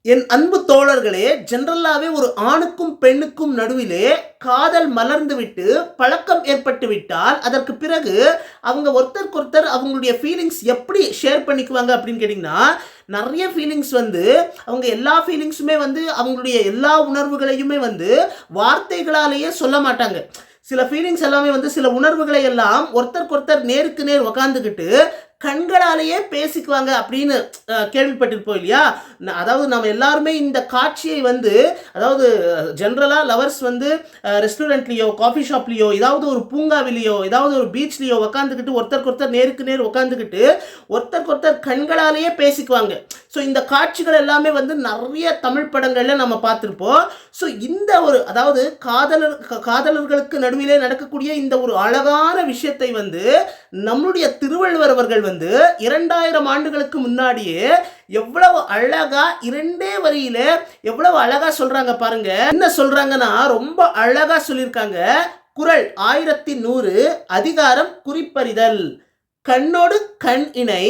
என் அன்பு தோழர்களே, ஜெனரலாவே ஒரு ஆணுக்கும் பெண்ணுக்கும் நடுவிலே காதல் மலர்ந்து விட்டு பழக்கம் ஏற்பட்டு விட்டால் அதற்கு பிறகு அவங்க ஒருத்தருக்கொருத்தர் அவங்களுடைய ஃபீலிங்ஸ் எப்படி ஷேர் பண்ணிக்குவாங்க அப்படின்னு கேட்டிங்கன்னா, நிறைய ஃபீலிங்ஸ் வந்து அவங்க எல்லா ஃபீலிங்ஸுமே வந்து அவங்களுடைய எல்லா உணர்வுகளையுமே வந்து வார்த்தைகளாலேயே சொல்ல மாட்டாங்க. சில ஃபீலிங்ஸ் எல்லாமே வந்து சில உணர்வுகளை எல்லாம் ஒருத்தருக்கொருத்தர் நேருக்கு நேர் உக்காந்துக்கிட்டு கண்களாலேயே பேசிக்குவாங்க அப்படின்னு கேள்விப்பட்டிருப்போம் இல்லையா? அதாவது நம்ம எல்லாருமே இந்த காட்சியை வந்து அதாவது ஜென்ரலாக லவர்ஸ் வந்து ரெஸ்டாரண்ட்லேயோ காஃபி ஷாப்லேயோ ஏதாவது ஒரு பூங்காவிலேயோ ஏதாவது ஒரு பீச்லேயோ உக்காந்துக்கிட்டு ஒருத்தருக்கு நேருக்கு நேர் உட்காந்துக்கிட்டு ஒருத்தருக்கு கண்களாலேயே பேசிக்குவாங்க. ஸோ இந்த காட்சிகள் எல்லாமே வந்து நிறைய தமிழ் படங்களில் நம்ம பார்த்துருப்போம். ஸோ இந்த ஒரு அதாவது காதலர்களுக்கு நடுவிலே நடக்கக்கூடிய இந்த ஒரு அழகான விஷயத்தை வந்து நம்முடைய திருவள்ளுவர் அவர்கள் வந்து 2000 ஆண்டுகளுக்கு முன்னாடியே எவ்வளவு அழகா 2 வரியில எவ்வளவு அழகா சொல்றாங்க பாருங்க. என்ன சொல்றாங்கன்னா ரொம்ப அழகா சொல்லியிருக்காங்க. குறள் 1100 அதிகாரம் குறிப்பறிதல். கண்ணோடு கண் இணை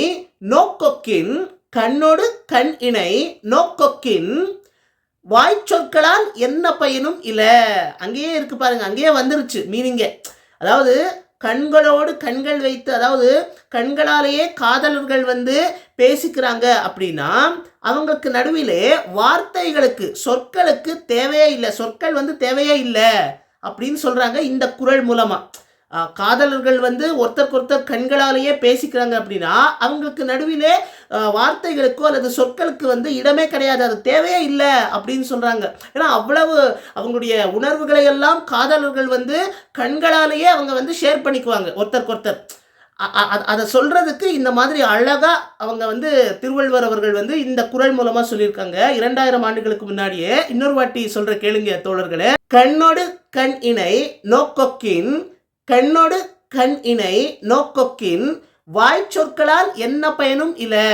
நோக்கொக்கின் கண்ணோடு கண் இணை நோக்கொக்கின் வாய்ச்சொற்களால் என்ன பயனும் இல்லை. அங்கேயே இருக்கு பாருங்க, அங்கேயே வந்துருச்சு மீனிங்க. அதாவது கண்களோடு கண்கள் வைத்து அதாவது கண்களாலேயே காதலர்கள் வந்து பேசிக்கிறாங்க அப்படின்னா அவங்களுக்கு நடுவிலே வார்த்தைகளுக்கு சொற்களுக்கு தேவையே இல்லை, சொற்கள் வந்து தேவையே இல்லை அப்படின்னு சொல்றாங்க இந்த குறள் மூலமா. காதலர்கள் வந்து ஒருத்தருக்கு கண்களாலேயே பேசிக்கிறாங்க அப்படின்னா அவங்களுக்கு நடுவிலே வார்த்தைகளுக்கோ அல்லது சொற்களுக்கு வந்து இடமே கிடையாது, அது தேவையே இல்லை அப்படின்னு சொல்றாங்க. ஏன்னா அவ்வளவு அவங்களுடைய உணர்வுகளை எல்லாம் காதலர்கள் வந்து கண்களாலேயே அவங்க வந்து ஷேர் பண்ணிக்குவாங்க ஒருத்தருக்கு. அதை சொல்றதுக்கு இந்த மாதிரி அழகா அவங்க வந்து திருவள்ளுவர் அவர்கள் வந்து இந்த குறள் மூலமா சொல்லியிருக்காங்க 2000 ஆண்டுகளுக்கு முன்னாடியே. இன்னொரு வாட்டி சொல்ற கேளுங்க தோழர்களே. கண்ணோடு கண் இணை நோக்கொக்கின் கண்ணோடு கண் இணை நோக்கொக்கின் வாய்ச்சொற்களால் என்ன பயனும் இல்லை.